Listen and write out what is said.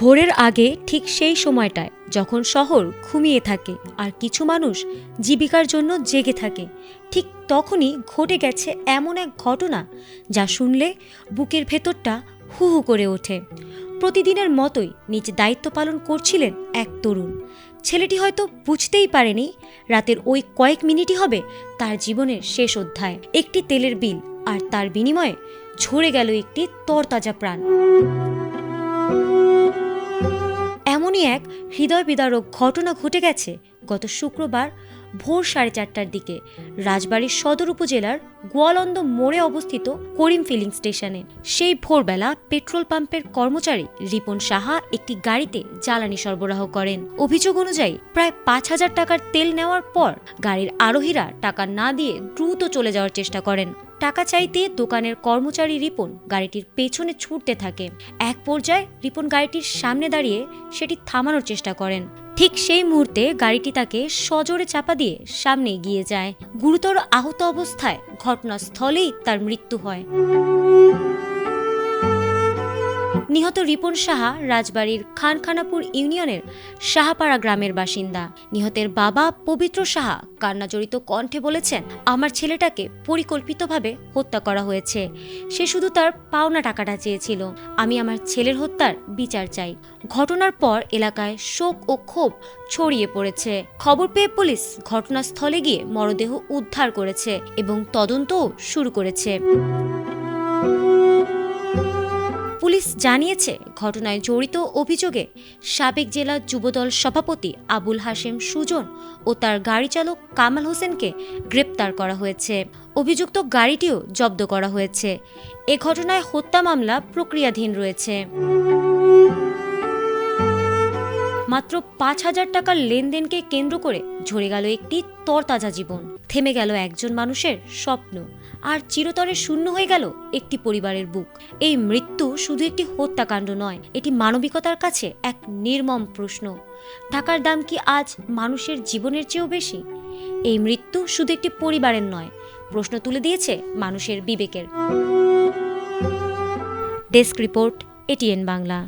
ভোরের আগে ঠিক সেই সময়টায় যখন শহর ঘুমিয়ে থাকে আর কিছু মানুষ জীবিকার জন্য জেগে থাকে, ঠিক তখনই ঘটে গেছে এমন এক ঘটনা যা শুনলে বুকের ভেতরটা হু হু করে ওঠে। প্রতিদিনের মতোই নিজ দায়িত্ব পালন করছিলেন এক তরুণ। ছেলেটি হয়তো বুঝতেই পারেনি রাতের ওই কয়েক মিনিটই হবে তার জীবনের শেষ অধ্যায়। একটি তেলের বিল, আর তার বিনিময়ে ঝরে গেল একটি তরতাজা প্রাণ। এমনই এক হৃদয় বিদারক ঘটনা ঘটে গেছে গত শুক্রবার ভোর 4:30টার দিকে রাজবাড়ীর সদর উপজেলার গোয়ালন্দ মোড়ে অবস্থিত করিম ফিলিং স্টেশনে। সেই ভোরবেলা পেট্রোল পাম্পের কর্মচারী রিপন সাহা একটি গাড়িতে জ্বালানি সরবরাহ করেন। অভিযোগ অনুযায়ী প্রায় 5,000 টাকার তেল নেওয়ার পর গাড়ির আরোহীরা টাকা না দিয়ে দ্রুত চলে যাওয়ার চেষ্টা করেন। টাকা চাইতে দোকানের কর্মচারী রিপন গাড়িটির পেছনে ছুটতে থাকে। এক পর্যায়ে রিপন গাড়িটির সামনে দাঁড়িয়ে সেটি থামানোর চেষ্টা করেন। ঠিক সেই মুহূর্তে গাড়িটি তাকে সজোরে চাপা দিয়ে সামনে এগিয়ে যায়। গুরুতর আহত অবস্থায় ঘটনাস্থলেই তার মৃত্যু হয়। নিহত রিপন সাহা রাজবাড়ীর খানখানাপুর ইউনিয়নের সাহাপাড়া গ্রামের বাসিন্দা। নিহতের বাবা পবিত্র সাহা কান্নাজড়িত কণ্ঠে বলেছেন, আমার ছেলেটাকে পরিকল্পিতভাবে হত্যা করা হয়েছে। সে শুধু তার পাওনা টাকাটা চেয়েছিল। আমি আমার ছেলের হত্যার বিচার চাই। ঘটনার পর এলাকায় শোক ও ক্ষোভ ছড়িয়ে পড়েছে। খবর পেয়ে পুলিশ ঘটনাস্থলে গিয়ে মরদেহ উদ্ধার করেছে এবং তদন্তও শুরু করেছে। পুলিশ জানিয়েছে, ঘটনায় জড়িত অভিযোগে সাবেক জেলা যুবদল সভাপতি আবুল হাশেম সুজন ও তার গাড়ি চালক কামাল হোসেনকে গ্রেপ্তার করা হয়েছে। অভিযুক্ত গাড়িটিও জব্দ করা হয়েছে। এ ঘটনায় হত্যা মামলা প্রক্রিয়াধীন রয়েছে। মাত্র 5,000 টাকার লেনদেনকে কেন্দ্র করে ঝরে গেল একটি তরতাজা জীবন। থেমে গেল একজন মানুষের স্বপ্ন, আর চিরতরে শূন্য হয়ে গেল একটি পরিবারের বুক। এই মৃত্যু শুধু একটি হত্যাকাণ্ড নয়, এটি মানবিকতার কাছে এক নির্মম প্রশ্ন। টাকার দাম কি আজ মানুষের জীবনের চেয়েও বেশি? এই মৃত্যু শুধু একটি পরিবারের নয়, প্রশ্ন তুলে দিয়েছে মানুষের বিবেকের। Desk report, ATN Bangla.